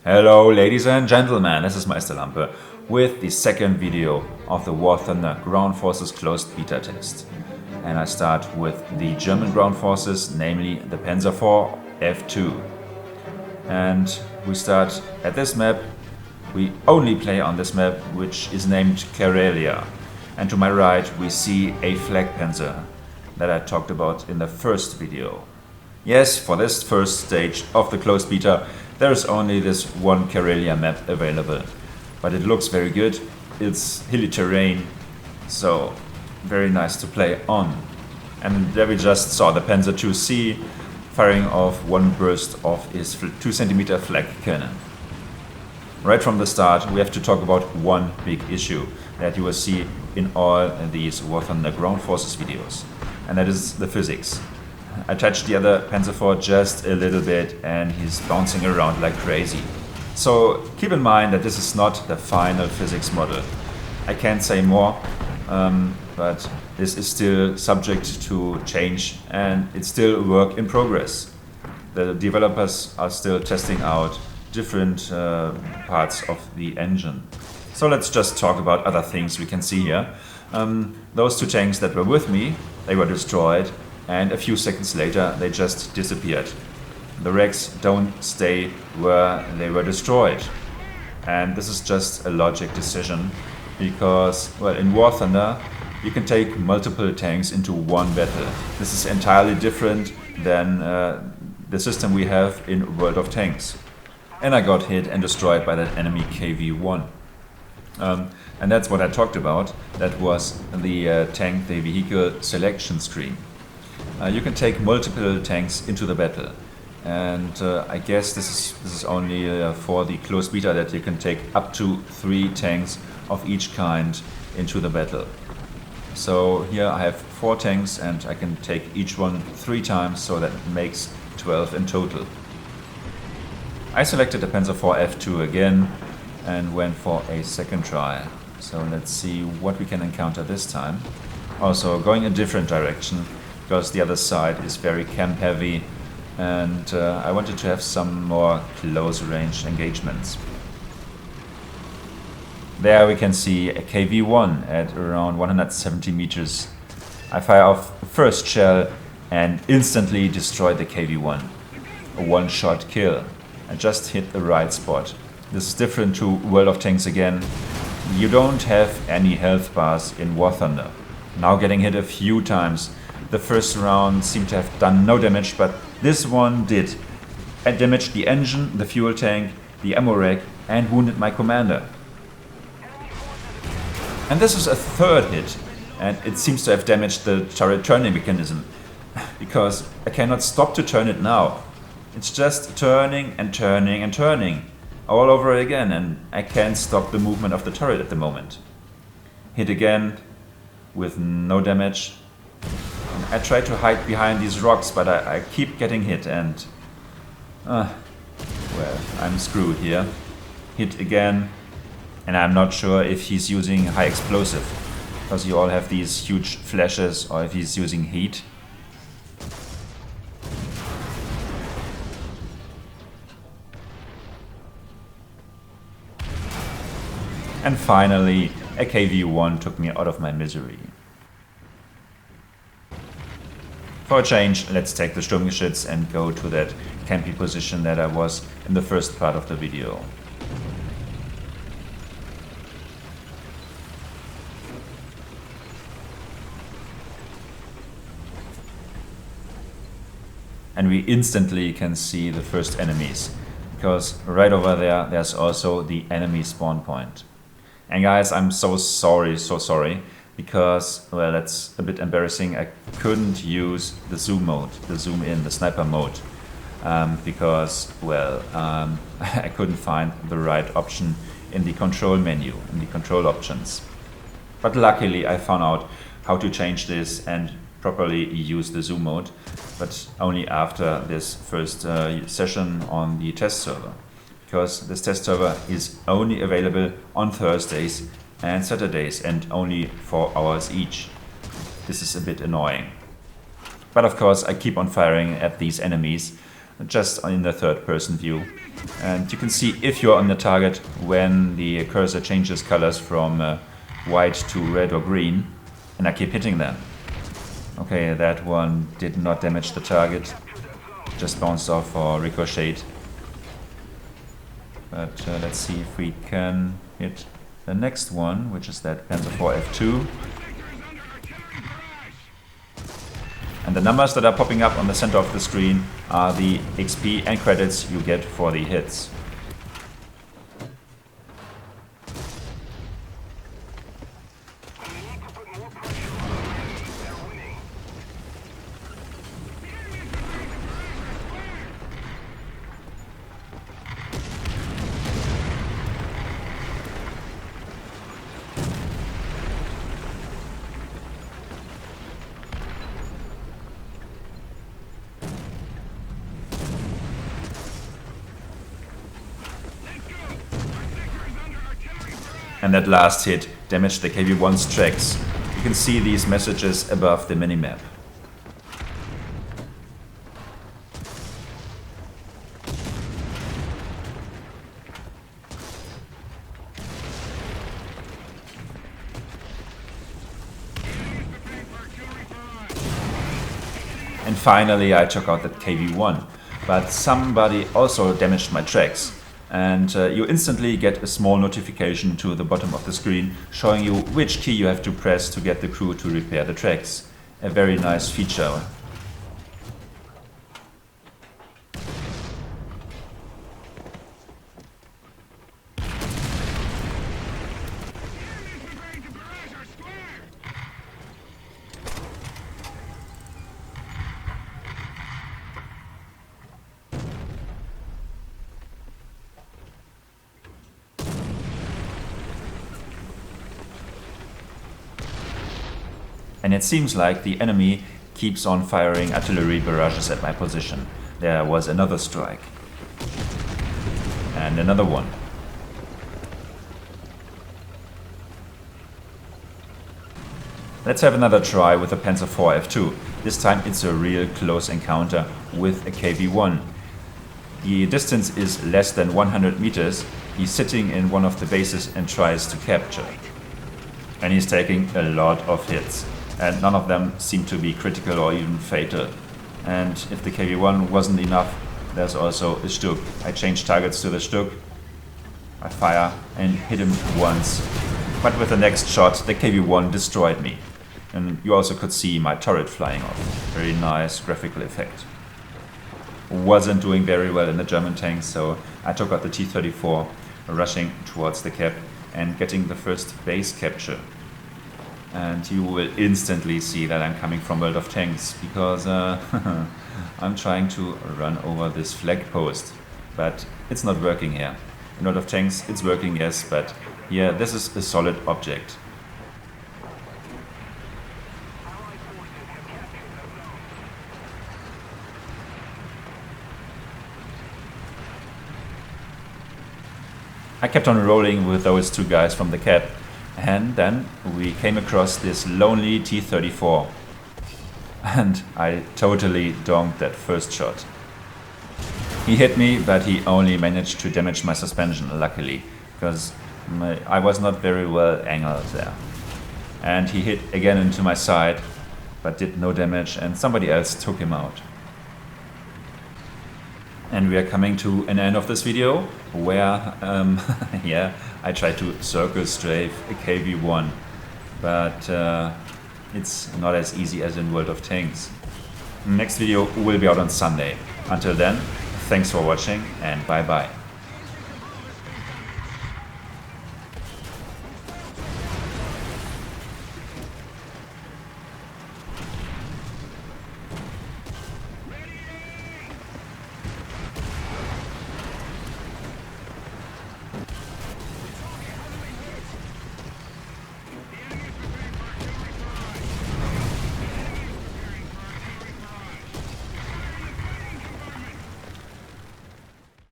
Hello ladies and gentlemen, this is Meister Lampe with the second video of the War Thunder Ground Forces closed beta test. And I start with the German ground forces, namely the Panzer IV F2. And we start at this map. We only play on this map, which is named Karelia. And to my right we see a flag panzer that I talked about in the first video. Yes, for this first stage of the closed beta there is only this one Karelia map available. But it looks very good, it's hilly terrain, so very nice to play on. And there we just saw the Panzer IIc firing off one burst of his 2 cm flag cannon. Right from the start we have to talk about one big issue that you will see in all these War Thunder Ground Forces videos, and that is the physics. I touched the other Panzer IV just a little bit and he's bouncing around like crazy. So keep in mind that this is not the final physics model. I can't say more, but this is still subject to change and it's still a work in progress. The developers are still testing out different parts of the engine. So let's just talk about other things we can see here. Those two tanks that were with me, they were destroyed. And a few seconds later they just disappeared. The wrecks don't stay where they were destroyed. And this is just a logic decision because, well, in War Thunder you can take multiple tanks into one battle. This is entirely different than the system we have in World of Tanks. And I got hit and destroyed by that enemy KV-1. And that's what I talked about. That was the tank, the vehicle selection screen. You can take multiple tanks into the battle, and I guess this is only for the closed beta that you can take up to 3 tanks of each kind into the battle. So here I have 4 tanks and I can take each one 3 times, so that makes 12 in total. I selected the Panzer IV F2 again and went for a second try. So let's see what we can encounter this time. Also going a different direction, because the other side is very camp heavy and I wanted to have some more close range engagements. There we can see a KV-1 at around 170 meters. I fire off the first shell and instantly destroy the KV-1. A one-shot kill. I just hit the right spot. This is different to World of Tanks again. You don't have any health bars in War Thunder. Now getting hit a few times. The first round seemed to have done no damage, but this one did. It damaged the engine, the fuel tank, the ammo rack, and wounded my commander. And this is a third hit, and it seems to have damaged the turret turning mechanism, because I cannot stop to turn it now. It's just turning and turning and turning all over again, and I can't stop the movement of the turret at the moment. Hit again with no damage. I try to hide behind these rocks, but I keep getting hit and well, I'm screwed here. Hit again, and I'm not sure if he's using high explosive, because you all have these huge flashes, or if he's using heat. And finally, a KV-1 took me out of my misery. For a change, let's take the Sturmgeschütz and go to that campy position that I was in the first part of the video. And we instantly can see the first enemies, because right over there, there's also the enemy spawn point. And guys, I'm so sorry. Because, well, that's a bit embarrassing. I couldn't use the zoom mode, the zoom in, the sniper mode, because, well, I couldn't find the right option in the control menu, in the control options. But luckily I found out how to change this and properly use the zoom mode, but only after this first session on the test server. Because this test server is only available on Thursdays and Saturdays, and only 4 hours each. This is a bit annoying. But of course I keep on firing at these enemies just in the third person view. And you can see if you're on the target when the cursor changes colors from white to red or green, and I keep hitting them. Okay, that one did not damage the target, just bounced off or ricocheted. But let's see if we can hit the next one, which is that Panzer IV F2. And the numbers that are popping up on the center of the screen are the XP and credits you get for the hits. And that last hit damaged the KV-1's tracks. You can see these messages above the minimap. And finally I took out that KV-1, but somebody also damaged my tracks. And you instantly get a small notification to the bottom of the screen showing you which key you have to press to get the crew to repair the tracks. A very nice feature. And it seems like the enemy keeps on firing artillery barrages at my position. There was another strike. And another one. Let's have another try with the Panzer IV F2. This time it's a real close encounter with a KV-1. The distance is less than 100 meters. He's sitting in one of the bases and tries to capture. And he's taking a lot of hits. And none of them seem to be critical or even fatal. And if the KV-1 wasn't enough, there's also a Stug. I change targets to the Stug, I fire and hit him once. But with the next shot, the KV-1 destroyed me. And you also could see my turret flying off. Very nice graphical effect. Wasn't doing very well in the German tanks, so I took out the T-34, rushing towards the cap and getting the first base capture. And you will instantly see that I'm coming from World of Tanks, because I'm trying to run over this flag post, but it's not working here. In World of Tanks it's working, yes, but here this is a solid object. I kept on rolling with those two guys from the cap. And then we came across this lonely T-34 and I totally donked that first shot. He hit me, but he only managed to damage my suspension, luckily, because I was not very well angled there. And he hit again into my side, but did no damage, and somebody else took him out. And we are coming to an end of this video where, yeah, I tried to circle strafe a KV-1, but it's not as easy as in World of Tanks. Next video will be out on Sunday. Until then, thanks for watching and bye bye.